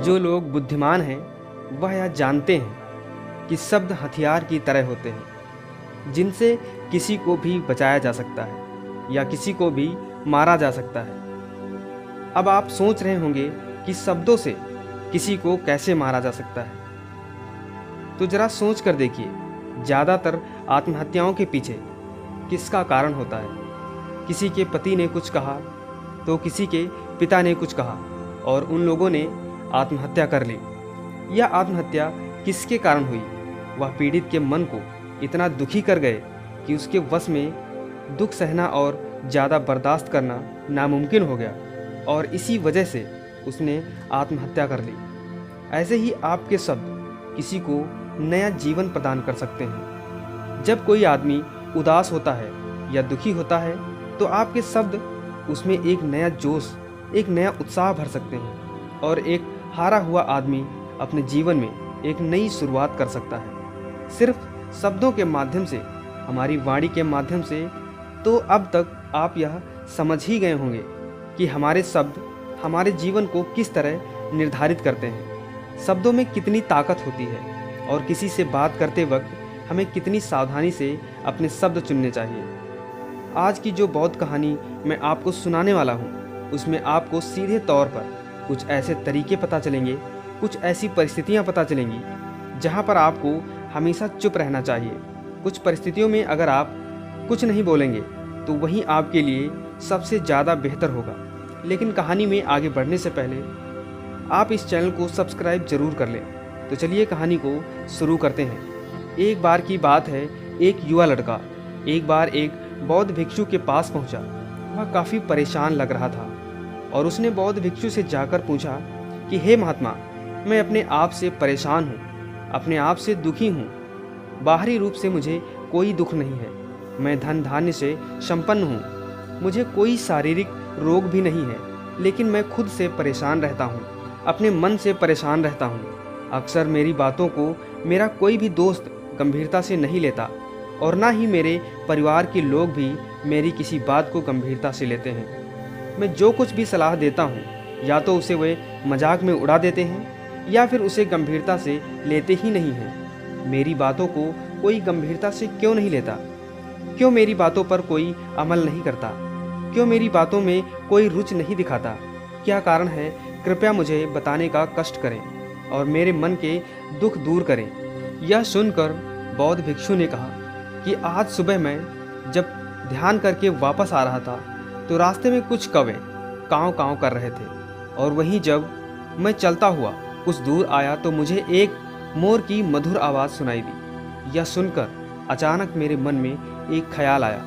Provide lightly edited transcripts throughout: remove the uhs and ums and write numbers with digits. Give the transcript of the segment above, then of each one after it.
जो लोग बुद्धिमान हैं वह यह जानते हैं कि शब्द हथियार की तरह होते हैं जिनसे किसी को भी बचाया जा सकता है या किसी को भी मारा जा सकता है। अब आप सोच रहे होंगे कि शब्दों से किसी को कैसे मारा जा सकता है, तो जरा सोच कर देखिए, ज़्यादातर आत्महत्याओं के पीछे किसका कारण होता है। किसी के पति ने कुछ कहा तो किसी के पिता ने कुछ कहा और उन लोगों ने आत्महत्या कर ली। यह आत्महत्या किसके कारण हुई? वह पीड़ित के मन को इतना दुखी कर गए कि उसके वश में दुख सहना और ज़्यादा बर्दाश्त करना नामुमकिन हो गया और इसी वजह से उसने आत्महत्या कर ली। ऐसे ही आपके शब्द किसी को नया जीवन प्रदान कर सकते हैं। जब कोई आदमी उदास होता है या दुखी होता है तो आपके शब्द उसमें एक नया जोश, एक नया उत्साह भर सकते हैं और एक हारा हुआ आदमी अपने जीवन में एक नई शुरुआत कर सकता है, सिर्फ शब्दों के माध्यम से, हमारी वाणी के माध्यम से। तो अब तक आप यह समझ ही गए होंगे कि हमारे शब्द हमारे जीवन को किस तरह निर्धारित करते हैं, शब्दों में कितनी ताकत होती है और किसी से बात करते वक्त हमें कितनी सावधानी से अपने शब्द चुनने चाहिए। आज की जो बौद्ध कहानी मैं आपको सुनाने वाला हूँ, उसमें आपको सीधे तौर पर कुछ ऐसे तरीके पता चलेंगे, कुछ ऐसी परिस्थितियाँ पता चलेंगी जहाँ पर आपको हमेशा चुप रहना चाहिए। कुछ परिस्थितियों में अगर आप कुछ नहीं बोलेंगे तो वही आपके लिए सबसे ज़्यादा बेहतर होगा। लेकिन कहानी में आगे बढ़ने से पहले आप इस चैनल को सब्सक्राइब जरूर कर लें। तो चलिए कहानी को शुरू करते हैं। एक बार की बात है, एक युवा लड़का एक बार एक बौद्ध भिक्षु के पास पहुंचा। वह काफ़ी परेशान लग रहा था और उसने बौद्ध भिक्षु से जाकर पूछा कि हे महात्मा, मैं अपने आप से परेशान हूँ, अपने आप से दुखी हूँ। बाहरी रूप से मुझे कोई दुख नहीं है, मैं धन धान्य से संपन्न हूँ, मुझे कोई शारीरिक रोग भी नहीं है, लेकिन मैं खुद से परेशान रहता हूँ, अपने मन से परेशान रहता हूँ। अक्सर मेरी बातों को मेरा कोई भी दोस्त गंभीरता से नहीं लेता और ना ही मेरे परिवार के लोग भी मेरी किसी बात को गंभीरता से लेते हैं। मैं जो कुछ भी सलाह देता हूँ या तो उसे वे मजाक में उड़ा देते हैं या फिर उसे गंभीरता से लेते ही नहीं हैं। मेरी बातों को कोई गंभीरता से क्यों नहीं लेता? क्यों मेरी बातों पर कोई अमल नहीं करता? क्यों मेरी बातों में कोई रुचि नहीं दिखाता? क्या कारण है? कृपया मुझे बताने का कष्ट करें और मेरे मन के दुख दूर करें। यह सुनकर बौद्ध भिक्षु ने कहा कि आज सुबह मैं जब ध्यान करके वापस आ रहा था तो रास्ते में कुछ कौवे काँव काँव कर रहे थे और वहीं जब मैं चलता हुआ कुछ दूर आया तो मुझे एक मोर की मधुर आवाज़ सुनाई दी। यह सुनकर अचानक मेरे मन में एक ख्याल आया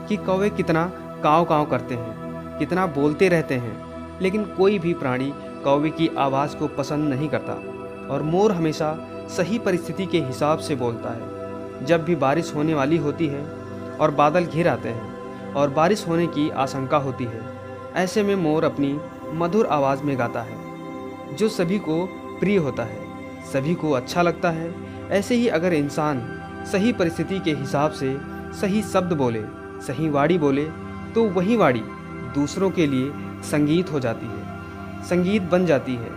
कि कौवे कितना काँव काँव करते हैं, कितना बोलते रहते हैं, लेकिन कोई भी प्राणी कौवे की आवाज़ को पसंद नहीं करता और मोर हमेशा सही परिस्थिति के हिसाब से बोलता है। जब भी बारिश होने वाली होती है और बादल घिर आते हैं और बारिश होने की आशंका होती है, ऐसे में मोर अपनी मधुर आवाज़ में गाता है जो सभी को प्रिय होता है, सभी को अच्छा लगता है। ऐसे ही अगर इंसान सही परिस्थिति के हिसाब से सही शब्द बोले, सही वाणी बोले, तो वही वाणी दूसरों के लिए संगीत हो जाती है, संगीत बन जाती है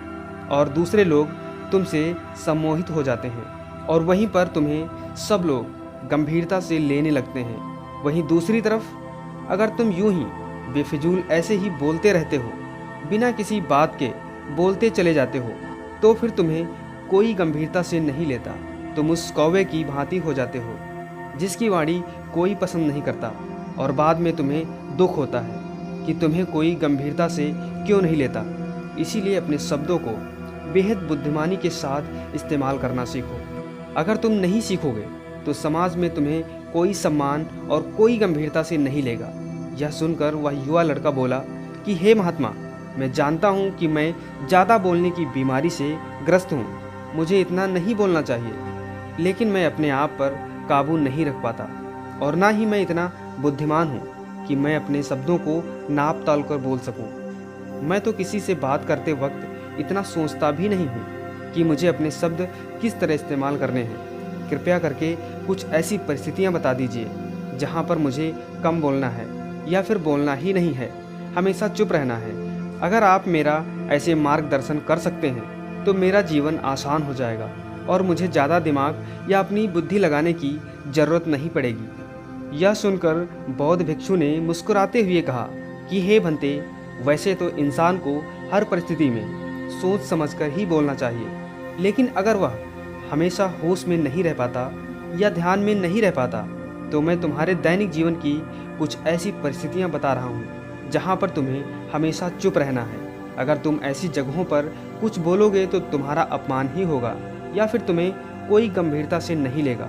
और दूसरे लोग तुमसे सम्मोहित हो जाते हैं और वहीं पर तुम्हें सब लोग गंभीरता से लेने लगते हैं। वहीं दूसरी तरफ अगर तुम यूं ही बेफिजूल ऐसे ही बोलते रहते हो, बिना किसी बात के बोलते चले जाते हो, तो फिर तुम्हें कोई गंभीरता से नहीं लेता। तुम उस कौवे की भांति हो जाते हो जिसकी वाणी कोई पसंद नहीं करता और बाद में तुम्हें दुख होता है कि तुम्हें कोई गंभीरता से क्यों नहीं लेता। इसीलिए अपने शब्दों को बेहद बुद्धिमानी के साथ इस्तेमाल करना सीखो। अगर तुम नहीं सीखोगे तो समाज में तुम्हें कोई सम्मान और कोई गंभीरता से नहीं लेगा। यह सुनकर वह युवा लड़का बोला कि हे महात्मा, मैं जानता हूँ कि मैं ज़्यादा बोलने की बीमारी से ग्रस्त हूँ, मुझे इतना नहीं बोलना चाहिए, लेकिन मैं अपने आप पर काबू नहीं रख पाता और ना ही मैं इतना बुद्धिमान हूँ कि मैं अपने शब्दों को नाप तौल कर बोल सकूँ। मैं तो किसी से बात करते वक्त इतना सोचता भी नहीं हूँ कि मुझे अपने शब्द किस तरह इस्तेमाल करने हैं। कृपया करके कुछ ऐसी परिस्थितियाँ बता दीजिए जहाँ पर मुझे कम बोलना है या फिर बोलना ही नहीं है, हमेशा चुप रहना है। अगर आप मेरा ऐसे मार्गदर्शन कर सकते हैं तो मेरा जीवन आसान हो जाएगा और मुझे ज़्यादा दिमाग या अपनी बुद्धि लगाने की ज़रूरत नहीं पड़ेगी। यह सुनकर बौद्ध भिक्षु ने मुस्कुराते हुए कहा कि हे भंते, वैसे तो इंसान को हर परिस्थिति में सोच समझकर ही बोलना चाहिए, लेकिन अगर वह हमेशा होश में नहीं रह पाता या ध्यान में नहीं रह पाता, तो मैं तुम्हारे दैनिक जीवन की कुछ ऐसी परिस्थितियां बता रहा हूं जहां पर तुम्हें हमेशा चुप रहना है। अगर तुम ऐसी जगहों पर कुछ बोलोगे तो तुम्हारा अपमान ही होगा या फिर तुम्हें कोई गंभीरता से नहीं लेगा।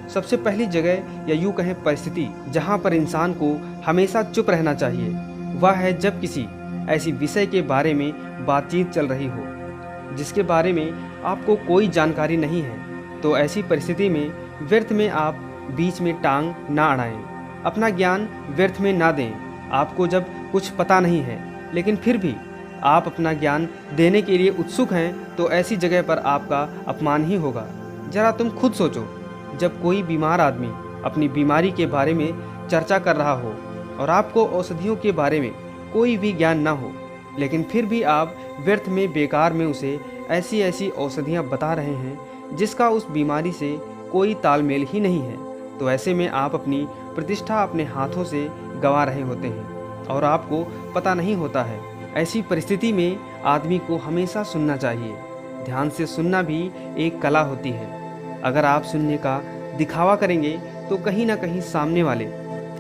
सबसे पहली जगह या यूँ कहें परिस्थिति जहाँ पर इंसान को हमेशा चुप रहना चाहिए, वह है जब किसी ऐसी विषय के बारे में बातचीत चल रही हो जिसके बारे में आपको कोई जानकारी नहीं है। तो ऐसी परिस्थिति में व्यर्थ में आप बीच में टांग ना अड़ाएं, अपना ज्ञान व्यर्थ में ना दें। आपको जब कुछ पता नहीं है लेकिन फिर भी आप अपना ज्ञान देने के लिए उत्सुक हैं, तो ऐसी जगह पर आपका अपमान ही होगा। जरा तुम खुद सोचो, जब कोई बीमार आदमी अपनी बीमारी के बारे में चर्चा कर रहा हो और आपको औषधियों के बारे में कोई भी ज्ञान ना हो, लेकिन फिर भी आप व्यर्थ में बेकार में उसे ऐसी ऐसी औषधियाँ बता रहे हैं जिसका उस बीमारी से कोई तालमेल ही नहीं है, तो ऐसे में आप अपनी प्रतिष्ठा अपने हाथों से गंवा रहे होते हैं और आपको पता नहीं होता है। ऐसी परिस्थिति में आदमी को हमेशा सुनना चाहिए। ध्यान से सुनना भी एक कला होती है। अगर आप सुनने का दिखावा करेंगे तो कहीं ना कहीं सामने वाले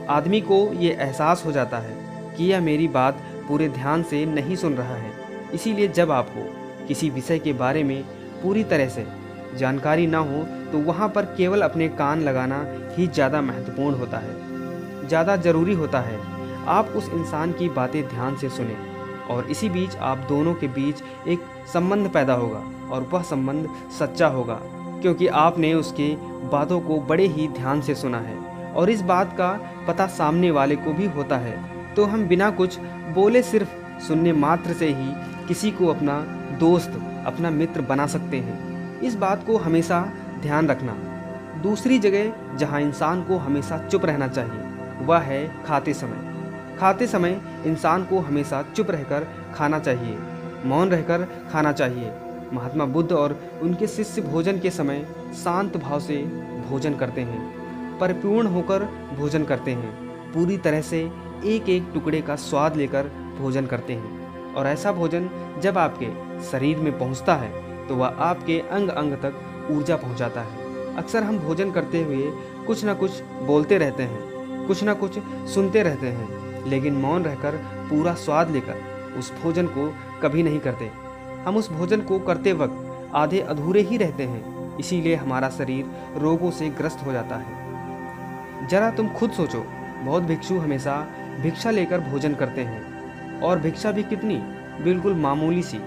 आदमी को ये एहसास हो जाता है कि यह मेरी बात पूरे ध्यान से नहीं सुन रहा है। इसीलिए जब आपको किसी विषय के बारे में पूरी तरह से जानकारी ना हो तो वहाँ पर केवल अपने कान लगाना ही ज़्यादा महत्वपूर्ण होता है, ज़्यादा ज़रूरी होता है। आप उस इंसान की बातें ध्यान से सुने और इसी बीच आप दोनों के बीच एक संबंध पैदा होगा और वह संबंध सच्चा होगा, क्योंकि आपने उसके बातों को बड़े ही ध्यान से सुना है और इस बात का पता सामने वाले को भी होता है। तो हम बिना कुछ बोले सिर्फ सुनने मात्र से ही किसी को अपना दोस्त, अपना मित्र बना सकते हैं। इस बात को हमेशा ध्यान रखना। दूसरी जगह जहाँ इंसान को हमेशा चुप रहना चाहिए वह है खाते समय। खाते समय इंसान को हमेशा चुप रहकर खाना चाहिए, मौन रहकर खाना चाहिए। महात्मा बुद्ध और उनके शिष्य भोजन के समय शांत भाव से भोजन करते हैं, परिपूर्ण होकर भोजन करते हैं, पूरी तरह से एक एक टुकड़े का स्वाद लेकर भोजन करते हैं। और ऐसा भोजन जब आपके शरीर में पहुंचता है तो वह आपके अंग अंग तक ऊर्जा पहुंचाता है। अक्सर हम भोजन करते हुए कुछ ना कुछ बोलते रहते हैं, कुछ ना कुछ सुनते रहते हैं, लेकिन मौन रहकर पूरा स्वाद लेकर उस भोजन को कभी नहीं करते। हम उस भोजन को करते वक्त आधे अधूरे ही रहते हैं, इसीलिए हमारा शरीर रोगों से ग्रस्त हो जाता है। जरा तुम खुद सोचो, बहुत भिक्षु हमेशा भिक्षा लेकर भोजन करते हैं और भिक्षा भी कितनी बिल्कुल मामूली सी,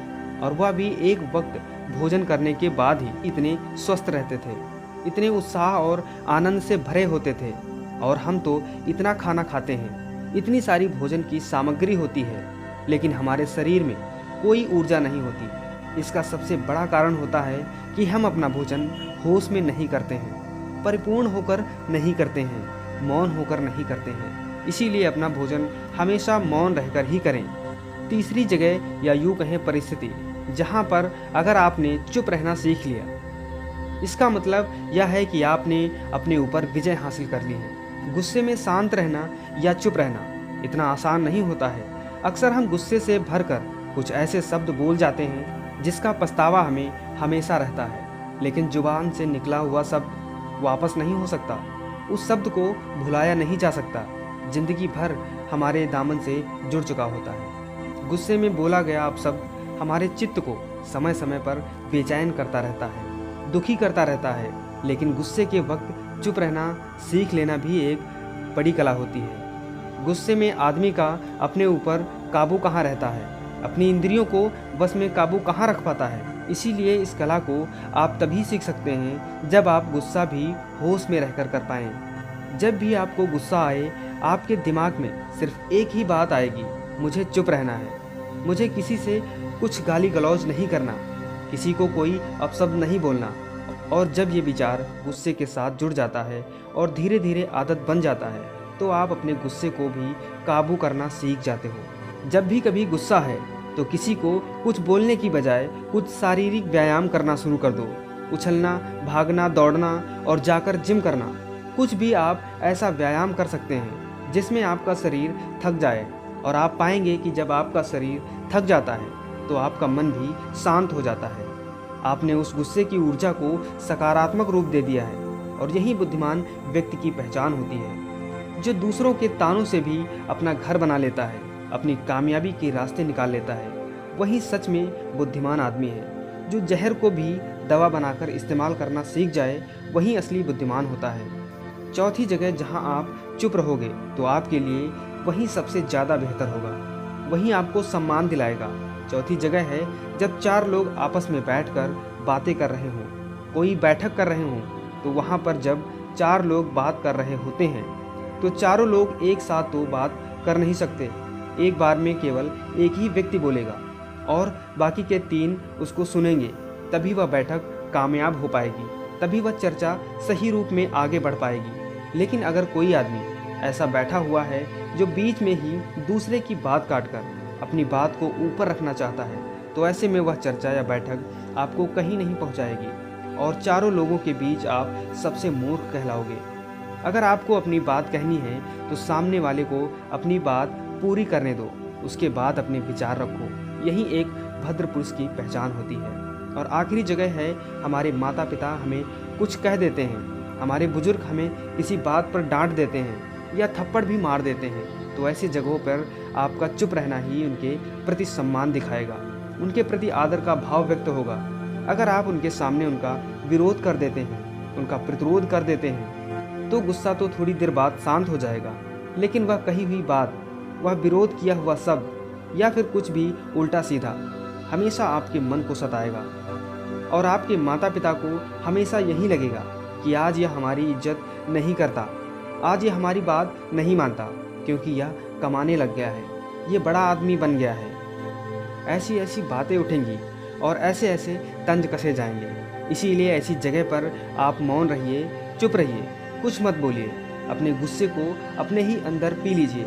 और वह भी एक वक्त भोजन करने के बाद ही इतने स्वस्थ रहते थे, इतने उत्साह और आनंद से भरे होते थे। और हम तो इतना खाना खाते हैं, इतनी सारी भोजन की सामग्री होती है, लेकिन हमारे शरीर में कोई ऊर्जा नहीं होती। इसका सबसे बड़ा कारण होता है कि हम अपना भोजन होश में नहीं करते हैं, परिपूर्ण होकर नहीं करते हैं, मौन होकर नहीं करते हैं। इसीलिए अपना भोजन हमेशा मौन रहकर ही करें। तीसरी जगह या यूँ कहें परिस्थिति जहाँ पर अगर आपने चुप रहना सीख लिया, इसका मतलब यह है कि आपने अपने ऊपर विजय हासिल कर ली है। गुस्से में शांत रहना या चुप रहना इतना आसान नहीं होता है। अक्सर हम गुस्से से भरकर कुछ ऐसे शब्द बोल जाते हैं जिसका पछतावा हमें हमेशा रहता है, लेकिन जुबान से निकला हुआ शब्द वापस नहीं हो सकता। उस शब्द को भुलाया नहीं जा सकता, जिंदगी भर हमारे दामन से जुड़ चुका होता है। गुस्से में बोला गया आप शब्द हमारे चित्त को समय समय पर बेचैन करता रहता है, दुखी करता रहता है, लेकिन गुस्से के वक्त चुप रहना सीख लेना भी एक बड़ी कला होती है। गुस्से में आदमी का अपने ऊपर काबू कहाँ रहता है, अपनी इंद्रियों को बस में काबू कहाँ रख पाता है। इसीलिए इस कला को आप तभी सीख सकते हैं जब आप गुस्सा भी होश में रहकर कर पाएं। जब भी आपको गुस्सा आए, आपके दिमाग में सिर्फ एक ही बात आएगी, मुझे चुप रहना है, मुझे किसी से कुछ गाली गलौज नहीं करना, किसी को कोई अपशब्द नहीं बोलना। और जब ये विचार गुस्से के साथ जुड़ जाता है और धीरे धीरे आदत बन जाता है, तो आप अपने गुस्से को भी काबू करना सीख जाते हो। जब भी कभी गुस्सा है तो किसी को कुछ बोलने की बजाय कुछ शारीरिक व्यायाम करना शुरू कर दो। उछलना, भागना, दौड़ना और जाकर जिम करना। कुछ भी आप ऐसा व्यायाम कर सकते हैं जिसमें आपका शरीर थक जाए, और आप पाएंगे कि जब आपका शरीर थक जाता है तो आपका मन भी शांत हो जाता है। आपने उस गुस्से की ऊर्जा को सकारात्मक रूप दे दिया है, और यही बुद्धिमान व्यक्ति की पहचान होती है, जो दूसरों के तानों से भी अपना घर बना लेता है, अपनी कामयाबी के रास्ते निकाल लेता है। वही सच में बुद्धिमान आदमी है। जो जहर को भी दवा बनाकर इस्तेमाल करना सीख जाए, वही असली बुद्धिमान होता है। चौथी जगह जहां आप चुप रहोगे तो आपके लिए वही सबसे ज़्यादा बेहतर होगा, वही आपको सम्मान दिलाएगा। चौथी जगह है जब चार लोग आपस में बैठकर बातें कर रहे हों, कोई बैठक कर रहे हों, तो वहाँ पर जब चार लोग बात कर रहे होते हैं तो चारों लोग एक साथ तो बात कर नहीं सकते। एक बार में केवल एक ही व्यक्ति बोलेगा और बाकी के तीन उसको सुनेंगे, तभी वह बैठक कामयाब हो पाएगी, तभी वह चर्चा सही रूप में आगे बढ़ पाएगी। लेकिन अगर कोई आदमी ऐसा बैठा हुआ है जो बीच में ही दूसरे की बात काटकर अपनी बात को ऊपर रखना चाहता है, तो ऐसे में वह चर्चा या बैठक आपको कहीं नहीं पहुंचाएगी और चारों लोगों के बीच आप सबसे मूर्ख कहलाओगे। अगर आपको अपनी बात कहनी है तो सामने वाले को अपनी बात पूरी करने दो, उसके बाद अपने विचार रखो। यही एक भद्र पुरुष की पहचान होती है। और आखिरी जगह है, हमारे माता पिता हमें कुछ कह देते हैं, हमारे बुजुर्ग हमें किसी बात पर डांट देते हैं या थप्पड़ भी मार देते हैं, तो ऐसी जगहों पर आपका चुप रहना ही उनके प्रति सम्मान दिखाएगा, उनके प्रति आदर का भाव व्यक्त होगा। अगर आप उनके सामने उनका विरोध कर देते हैं, उनका प्रतिरोध कर देते हैं, तो गुस्सा तो थोड़ी देर बाद शांत हो जाएगा, लेकिन वह कही हुई बात, वह विरोध किया हुआ शब्द या फिर कुछ भी उल्टा सीधा हमेशा आपके मन को सताएगा। और आपके माता पिता को हमेशा यही लगेगा कि आज यह हमारी इज्जत नहीं करता, आज यह हमारी बात नहीं मानता, क्योंकि यह कमाने लग गया है, ये बड़ा आदमी बन गया है। ऐसी ऐसी बातें उठेंगी और ऐसे ऐसे तंज कसे जाएंगे। इसीलिए ऐसी जगह पर आप मौन रहिए, चुप रहिए, कुछ मत बोलिए। अपने गुस्से को अपने ही अंदर पी लीजिए,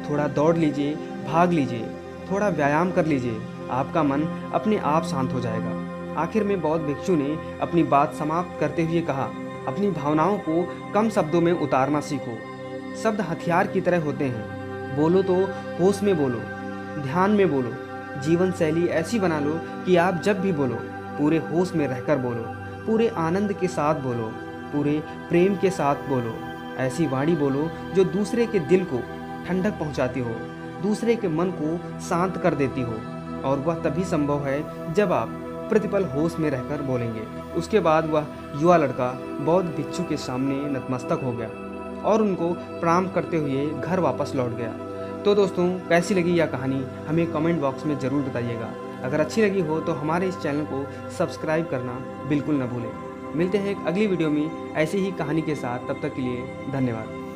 थोड़ा दौड़ लीजिए, भाग लीजिए, थोड़ा व्यायाम कर लीजिए, आपका मन अपने आप शांत हो जाएगा। आखिर में बौद्ध भिक्षु ने अपनी बात समाप्त करते हुए कहा, अपनी भावनाओं को कम शब्दों में उतारना सीखो। शब्द हथियार की तरह होते हैं। बोलो तो होश में बोलो, ध्यान में बोलो। जीवन शैली ऐसी बना लो कि आप जब भी बोलो पूरे होश में रहकर बोलो, पूरे आनंद के साथ बोलो, पूरे प्रेम के साथ बोलो। ऐसी वाणी बोलो जो दूसरे के दिल को ठंडक पहुंचाती हो, दूसरे के मन को शांत कर देती हो। और वह तभी संभव है जब आप प्रतिपल होश में रहकर बोलेंगे। उसके बाद वह युवा लड़का बौद्ध भिक्षु के सामने नतमस्तक हो गया और उनको प्रणाम करते हुए घर वापस लौट गया। तो दोस्तों, कैसी लगी यह कहानी हमें कमेंट बॉक्स में ज़रूर बताइएगा। अगर अच्छी लगी हो तो हमारे इस चैनल को सब्सक्राइब करना बिल्कुल न भूलें। मिलते हैं एक अगली वीडियो में ऐसी ही कहानी के साथ। तब तक के लिए धन्यवाद।